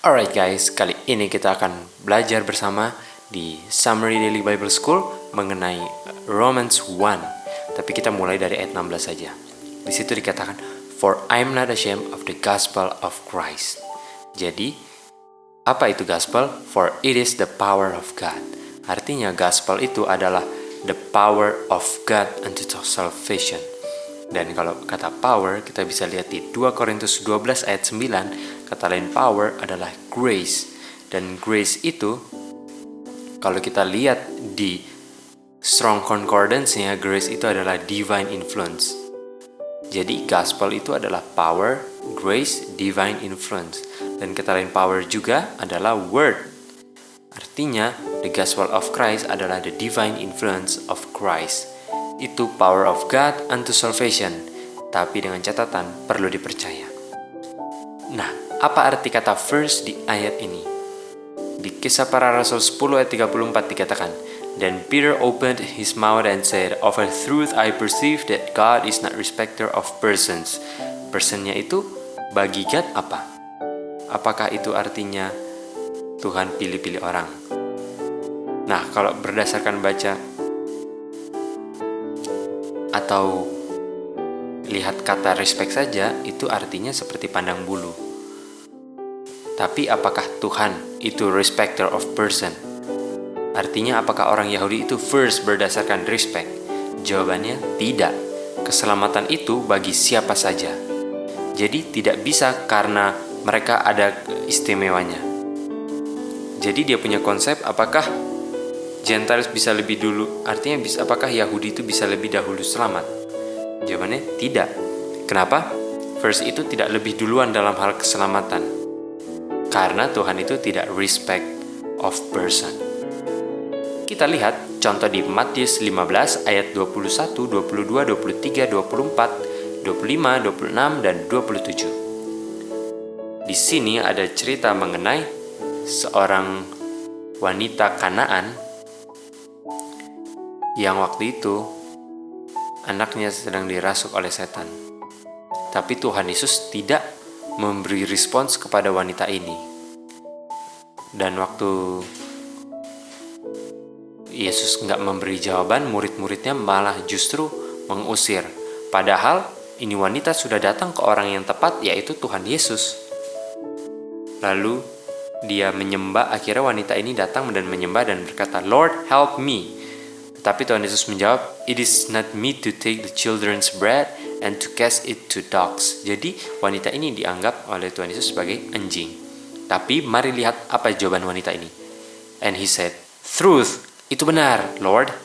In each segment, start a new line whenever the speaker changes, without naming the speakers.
Alright guys, kali ini kita akan belajar bersama di Summary Daily Bible School mengenai Romans 1. Tapi kita mulai dari ayat 16 saja. Di situ dikatakan, "For I am not ashamed of the gospel of Christ." Jadi, apa itu gospel? For it is the power of God. Artinya gospel itu adalah the power of God unto salvation. Dan kalau kata power, kita bisa lihat di 2 Korintus 12 ayat 9, kata lain power adalah grace. Dan grace itu, kalau kita lihat di Strong Concordance-nya, grace itu adalah divine influence. Jadi gospel itu adalah power, grace, divine influence. Dan kata lain power juga adalah word. Artinya, the gospel of Christ adalah the divine influence of Christ. Itu power of God unto salvation, tapi dengan catatan perlu dipercaya. Nah, apa arti kata first di ayat ini? Di Kisah Para Rasul 10 ayat 34 dikatakan, "Then Peter opened his mouth and said, Of a truth I perceive that God is not respecter of persons." Personnya itu bagi God apa? Apakah itu artinya Tuhan pilih-pilih orang? Nah, kalau berdasarkan baca atau lihat kata respect saja, itu artinya seperti pandang bulu. Tapi apakah Tuhan itu respecter of person? Artinya apakah orang Yahudi itu first berdasarkan respect? Jawabannya tidak. Keselamatan itu bagi siapa saja. Jadi tidak bisa karena mereka ada istimewanya. Jadi dia punya konsep apakah Gentiles bisa lebih dulu, artinya apakah Yahudi itu bisa lebih dahulu selamat? Jawabannya tidak. Kenapa? First itu tidak lebih duluan dalam hal keselamatan. Karena Tuhan itu tidak respect of person. Kita lihat contoh di Matius 15 ayat 21, 22, 23, 24, 25, 26, dan 27. Di sini ada cerita mengenai seorang wanita Kanaan yang waktu itu anaknya sedang dirasuk oleh setan. Tapi Tuhan Yesus tidak memberi respons kepada wanita ini. Dan waktu Yesus nggak memberi jawaban, murid-muridnya malah justru mengusir. Padahal ini wanita sudah datang ke orang yang tepat, yaitu Tuhan Yesus. Lalu dia menyembah, akhirnya wanita ini datang dan menyembah dan berkata, "Lord, help me." Tapi Tuhan Yesus menjawab, "It is not me to take the children's bread and to cast it to dogs." Jadi wanita ini dianggap oleh Tuhan Yesus sebagai anjing. Tapi mari lihat apa jawaban wanita ini. And he said, "Truth, itu benar, Lord.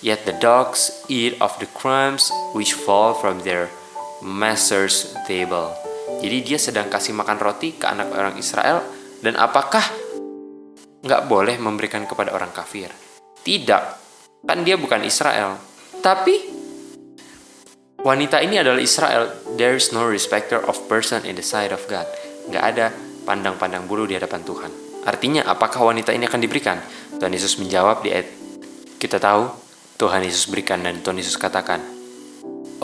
Yet the dogs eat of the crumbs which fall from their master's table." Jadi dia sedang kasih makan roti ke anak orang Israel. Dan apakah nggak boleh memberikan kepada orang kafir? Tidak. Kan dia bukan Israel. Tapi wanita ini adalah Israel. There is no respecter of person in the sight of God. Nggak ada pandang-pandang bulu di hadapan Tuhan. Artinya apakah wanita ini akan diberikan? Tuhan Yesus menjawab di ayat kita tahu Tuhan Yesus berikan, dan Tuhan Yesus katakan,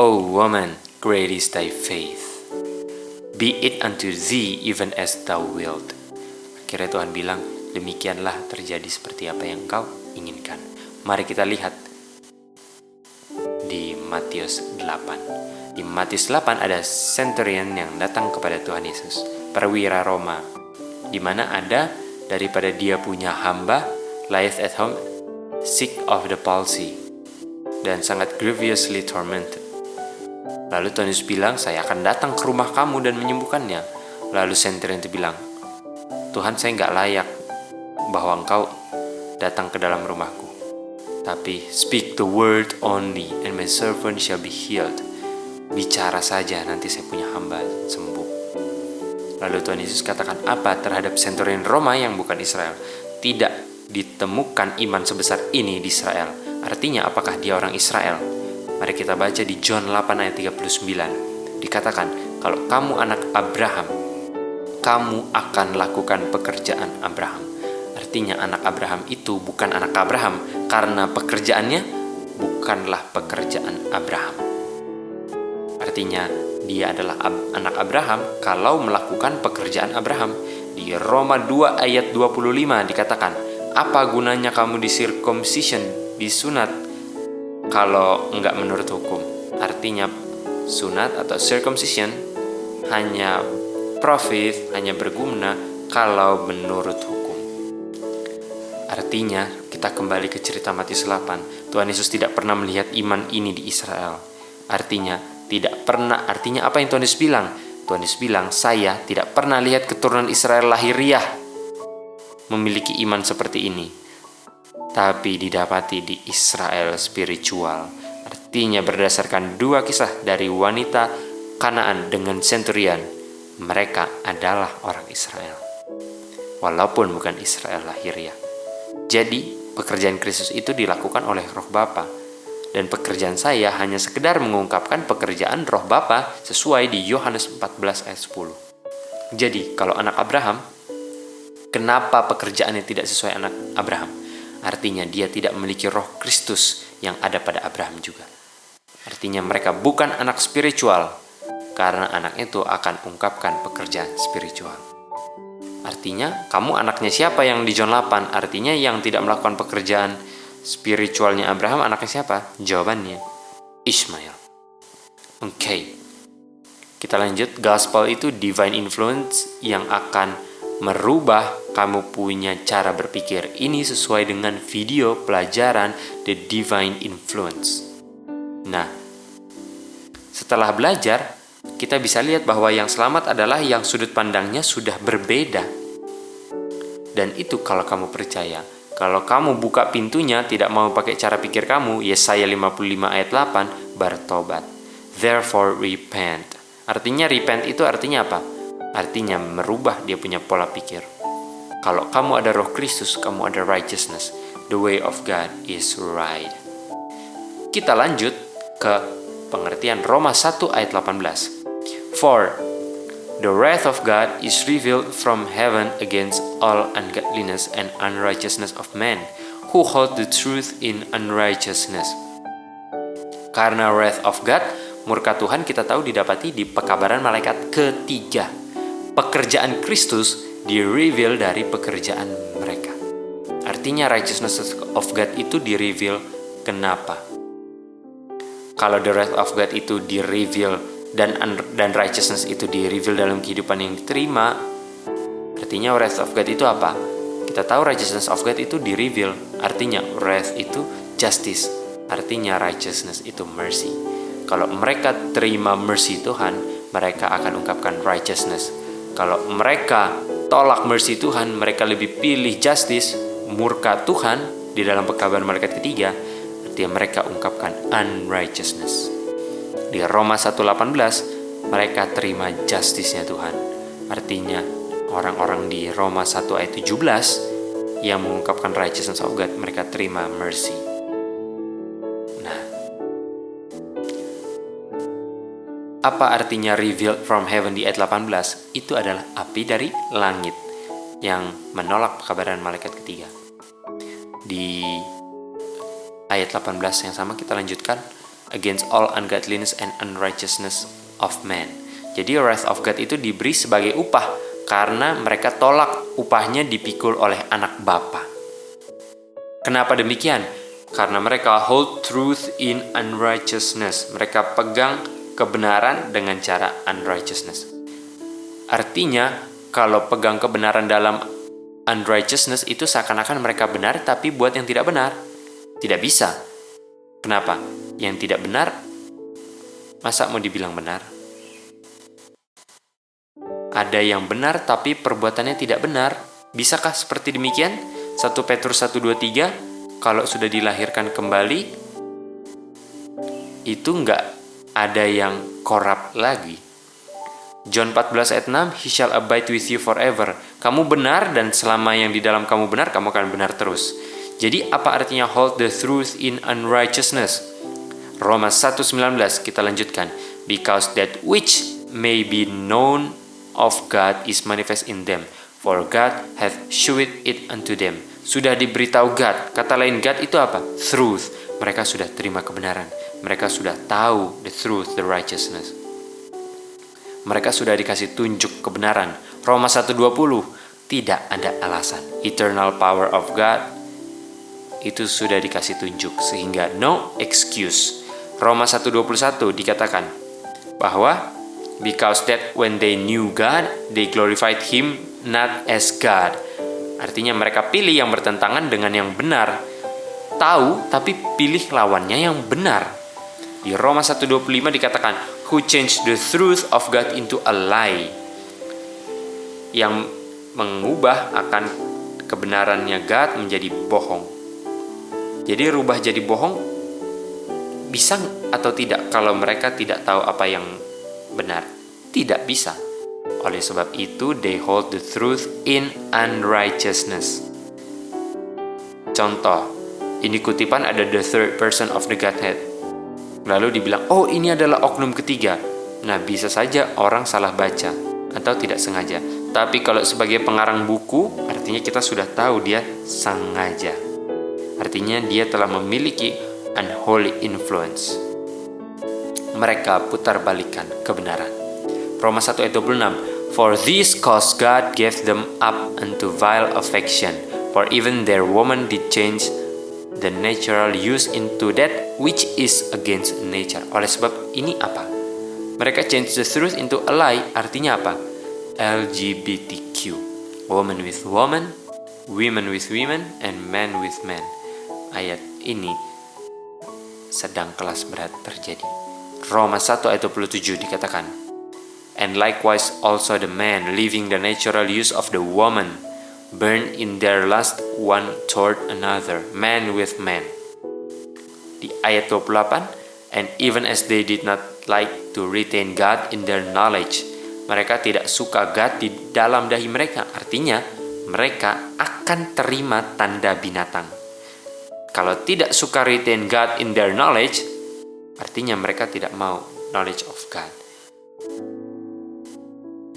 "Oh woman, great is thy faith. Be it unto thee even as thou wilt." Akhirnya Tuhan bilang, demikianlah terjadi seperti apa yang engkau inginkan. Mari kita lihat di Matius 8. Di Matius 8 ada centurion yang datang kepada Tuhan Yesus, perwira Roma, di mana ada daripada dia punya hamba lieth at home sick of the palsy dan sangat grievously tormented. Lalu Tuhan Yesus bilang, "Saya akan datang ke rumah kamu dan menyembuhkannya." Lalu centurion itu bilang, "Tuhan, saya nggak layak bahwa engkau datang ke dalam rumahku. Tapi speak the word only and my servant shall be healed." Bicara saja, nanti saya punya hamba sembuh. Lalu Tuhan Yesus katakan apa terhadap centurion Roma yang bukan Israel? Tidak ditemukan iman sebesar ini di Israel. Artinya apakah dia orang Israel? Mari kita baca di John 8 ayat 39. Dikatakan, kalau kamu anak Abraham, kamu akan lakukan pekerjaan Abraham. Artinya anak Abraham itu bukan anak Abraham karena pekerjaannya bukanlah pekerjaan Abraham. Artinya dia adalah anak Abraham kalau melakukan pekerjaan Abraham. Di Roma 2 ayat 25 dikatakan, apa gunanya kamu disircumcision, disunat, kalau enggak menurut hukum? Artinya sunat atau circumcision hanya profit, hanya berguna kalau menurut hukum. Artinya kita kembali ke cerita Matius 8. Tuhan Yesus tidak pernah melihat iman ini di Israel. Artinya apa yang Tuhan Yesus bilang? Tuhan Yesus bilang, saya tidak pernah lihat keturunan Israel lahiriah memiliki iman seperti ini, tapi didapati di Israel spiritual. Artinya berdasarkan 2 kisah dari wanita Kanaan dengan senturion, mereka adalah orang Israel, walaupun bukan Israel lahiriah. Jadi pekerjaan Kristus itu dilakukan oleh Roh Bapa. Dan pekerjaan saya hanya sekedar mengungkapkan pekerjaan Roh Bapa sesuai di Yohanes 14 ayat 10. Jadi, kalau anak Abraham, kenapa pekerjaannya tidak sesuai anak Abraham? Artinya dia tidak memiliki Roh Kristus yang ada pada Abraham juga. Artinya mereka bukan anak spiritual, karena anak itu akan ungkapkan pekerjaan spiritual. Artinya, kamu anaknya siapa yang di John 8? Artinya yang tidak melakukan pekerjaan spiritualnya Abraham, anaknya siapa? Jawabannya Ishmael. Oke. Kita lanjut. Gospel itu divine influence yang akan merubah kamu punya cara berpikir. Ini sesuai dengan video pelajaran The Divine Influence. Nah, setelah belajar, kita bisa lihat bahwa yang selamat adalah yang sudut pandangnya sudah berbeda. Dan itu kalau kamu percaya. Kalau kamu buka pintunya, tidak mau pakai cara pikir kamu, Yesaya 55 ayat 8, bertobat. Therefore repent. Artinya repent itu artinya apa? Artinya merubah dia punya pola pikir. Kalau kamu ada Roh Kristus, kamu ada righteousness. The way of God is right. Kita lanjut ke pengertian Roma 1 ayat 18. For the wrath of God is revealed from heaven against all ungodliness and unrighteousness of men, who hold the truth in unrighteousness. Karena wrath of God, murka Tuhan, kita tahu didapati di pekabaran malaikat ketiga. Pekerjaan Kristus di-reveal dari pekerjaan mereka. Artinya righteousness of God itu di-reveal. Kenapa? Kalau the wrath of God itu di-reveal dan righteousness itu di-reveal dalam kehidupan yang diterima, artinya wrath of God itu apa? Kita tahu righteousness of God itu di-reveal, artinya wrath itu justice, artinya righteousness itu mercy. Kalau mereka terima mercy Tuhan, mereka akan ungkapkan righteousness. Kalau mereka tolak mercy Tuhan, mereka lebih pilih justice, murka Tuhan di dalam pekabaran malaikat ketiga, artinya mereka ungkapkan unrighteousness. Di Roma 1:18, mereka terima justice-nya Tuhan. Artinya, orang-orang di Roma 1 ayat 17 yang mengungkapkan righteousness of God, mereka terima mercy. Nah, apa artinya revealed from heaven di ayat 18? Itu adalah api dari langit yang menolak pekabaran malaikat ketiga. Di ayat 18 yang sama kita lanjutkan. Against all ungodliness and unrighteousness of man. Jadi wrath of God itu diberi sebagai upah karena mereka tolak upahnya dipikul oleh anak Bapa. Kenapa demikian? Karena mereka hold truth in unrighteousness. Mereka pegang kebenaran dengan cara unrighteousness. Artinya, kalau pegang kebenaran dalam unrighteousness itu seakan-akan mereka benar, tapi buat yang tidak benar. Tidak bisa. Kenapa? Yang tidak benar, masa mau dibilang benar? Ada yang benar tapi perbuatannya tidak benar. Bisakah seperti demikian? 1 Petrus 1:23, kalau sudah dilahirkan kembali, itu nggak ada yang korup lagi. John 14 ayat 6, He shall abide with you forever. Kamu benar dan selama yang di dalam kamu benar, kamu akan benar terus. Jadi apa artinya hold the truth in unrighteousness? Roma 1:19 kita lanjutkan. Because that which may be known of God is manifest in them, for God hath shewed it unto them. Sudah diberitahu God. Kata lain God itu apa? Truth. Mereka sudah terima kebenaran. Mereka sudah tahu the truth, the righteousness. Mereka sudah dikasih tunjuk kebenaran. Roma 1:20, tidak ada alasan. Eternal power of God itu sudah dikasih tunjuk, sehingga no excuse. Roma 1:21 dikatakan bahwa because that when they knew God, they glorified Him not as God. Artinya mereka pilih yang bertentangan dengan yang benar. Tahu tapi pilih lawannya yang benar. Di Roma 1:25 dikatakan, who changed the truth of God into a lie. Yang mengubah akan kebenarannya God menjadi bohong. Jadi rubah jadi bohong bisa atau tidak kalau mereka tidak tahu apa yang benar? Tidak bisa. Oleh sebab itu, they hold the truth in unrighteousness. Contoh, ini kutipan ada the third person of the Godhead. Lalu dibilang, oh ini adalah oknum ketiga. Nah, bisa saja orang salah baca atau tidak sengaja. Tapi kalau sebagai pengarang buku, artinya kita sudah tahu dia sengaja. Artinya dia telah memiliki unholy influence. Mereka putar balikan kebenaran. Roma 1:26, for this cause God gave them up unto vile affection, for even their woman did change the natural use into that which is against nature. Oleh sebab ini apa? Mereka change the truth into a lie. Artinya apa? LGBTQ, woman with woman, women with women, and men with men. Ayat ini sedang kelas berat terjadi. Roma 1:27 dikatakan, and likewise also the man, leaving the natural use of the woman, burn in their lust one toward another, man with man. Di ayat 28, and even as they did not like to retain God in their knowledge, mereka tidak suka God di dalam dahi mereka. Artinya, mereka akan terima tanda binatang. Kalau tidak suka retain God in their knowledge, artinya mereka tidak mau knowledge of God.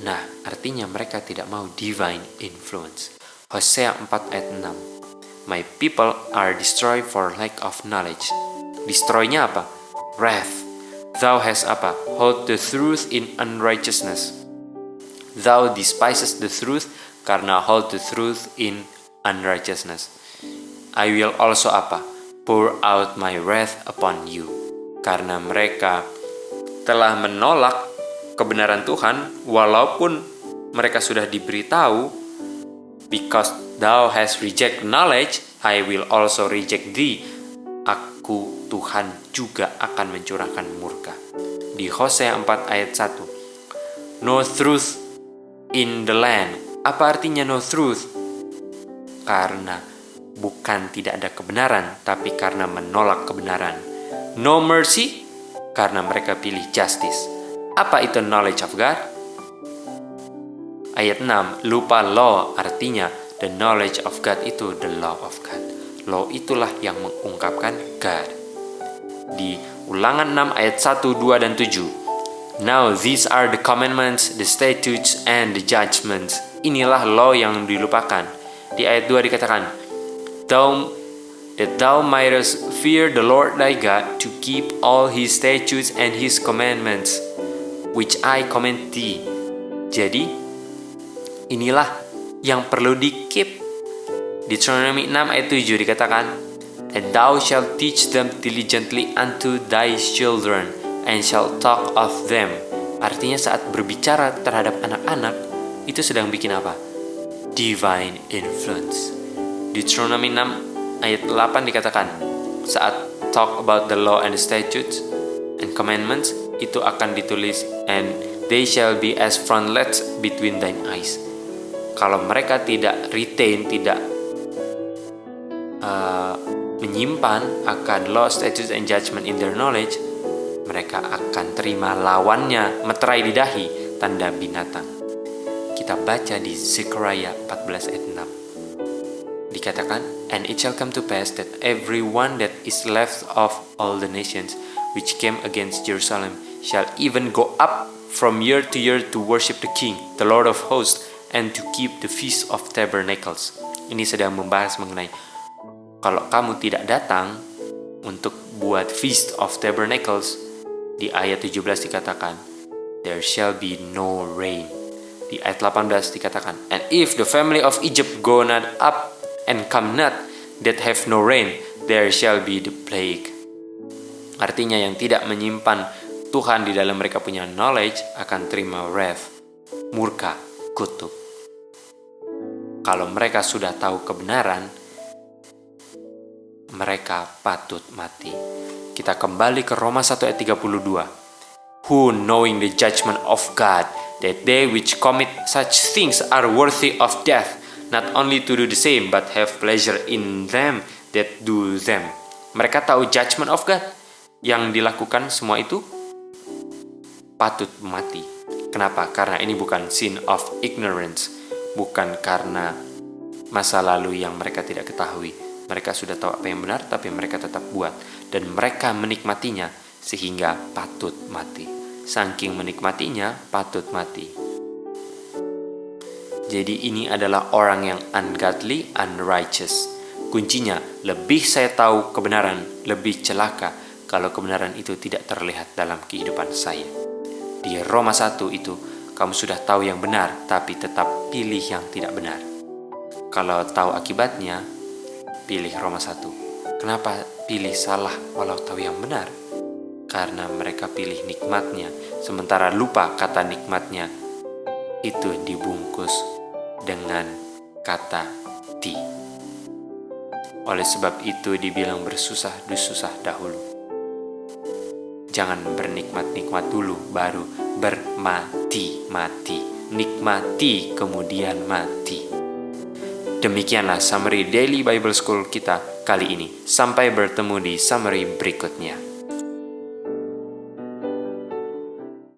Nah, artinya mereka tidak mau divine influence. Hosea 4:6, my people are destroyed for lack of knowledge. Destroy-nya apa? Wrath. Thou hast apa? Hold the truth in unrighteousness. Thou despisest the truth karena hold the truth in unrighteousness. I will also apa? Pour out my wrath upon you. Karena mereka telah menolak kebenaran Tuhan walaupun mereka sudah diberitahu, because thou hast rejected knowledge, I will also reject thee. Aku Tuhan juga akan mencurahkan murka. Di Hosea 4:1, no truth in the land. Apa artinya no truth? Karena bukan tidak ada kebenaran, tapi karena menolak kebenaran. No mercy, karena mereka pilih justice. Apa itu knowledge of God? Ayat 6, lupa law, artinya the knowledge of God itu the law of God. Law itulah yang mengungkapkan God. Di Ulangan 6 ayat 1, 2, dan 7. Now these are the commandments, the statutes, and the judgments. Inilah law yang dilupakan. Di ayat 2 dikatakan, that thou mightest fear the Lord thy God, to keep all his statutes and his commandments, which I command thee. Jadi, inilah yang perlu di-keep. Deuteronomy 6 ayat 7 dikatakan, and thou shalt teach them diligently unto thy children, and shalt talk of them. Artinya saat berbicara terhadap anak-anak, itu sedang bikin apa? Divine influence. Deuteronomy 6 ayat 8 dikatakan, saat talk about the law and the statutes and commandments, itu akan ditulis, and they shall be as frontlets between thine eyes. Kalau mereka tidak retain, tidak menyimpan akan law, statutes, and judgment in their knowledge, mereka akan terima lawannya meterai di dahi, tanda binatang. Kita baca di Zechariah 14 ayat 6. Dikatakan, and it shall come to pass that every one that is left of all the nations which came against Jerusalem shall even go up from year to year to worship the King, the Lord of hosts, and to keep the Feast of Tabernacles. Ini sedang membahas mengenai kalau kamu tidak datang untuk buat Feast of Tabernacles. Di ayat 17 dikatakan, there shall be no rain. Di ayat 18 dikatakan, and if the family of Egypt go not up and come not, that have no rain, there shall be the plague. Artinya yang tidak menyimpan Tuhan di dalam mereka punya knowledge akan terima wrath, murka, kutuk. Kalau mereka sudah tahu kebenaran, mereka patut mati. Kita kembali ke Roma 1 ayat 32. Who knowing the judgment of God, that they which commit such things are worthy of death, not only to do the same, but have pleasure in them that do them. Mereka tahu judgment of God, yang dilakukan semua itu patut mati. Kenapa? Karena ini bukan sin of ignorance, bukan karena masa lalu yang mereka tidak ketahui. Mereka sudah tahu apa yang benar, tapi mereka tetap buat. Dan mereka menikmatinya, sehingga patut mati. Saking menikmatinya, patut mati. Jadi ini adalah orang yang ungodly, unrighteous. Kuncinya, lebih saya tahu kebenaran, lebih celaka kalau kebenaran itu tidak terlihat dalam kehidupan saya. Di Roma 1 itu, kamu sudah tahu yang benar, tapi tetap pilih yang tidak benar. Kalau tahu akibatnya, pilih Roma 1. Kenapa pilih salah walau tahu yang benar? Karena mereka pilih nikmatnya, sementara lupa kata nikmatnya itu dibungkus dengan kata di. Oleh sebab itu dibilang bersusah dahulu. Jangan bernikmat-nikmat dulu, baru bermati-mati. Nikmati, kemudian mati. Demikianlah summary Daily Bible School kita kali ini. Sampai bertemu di summary berikutnya.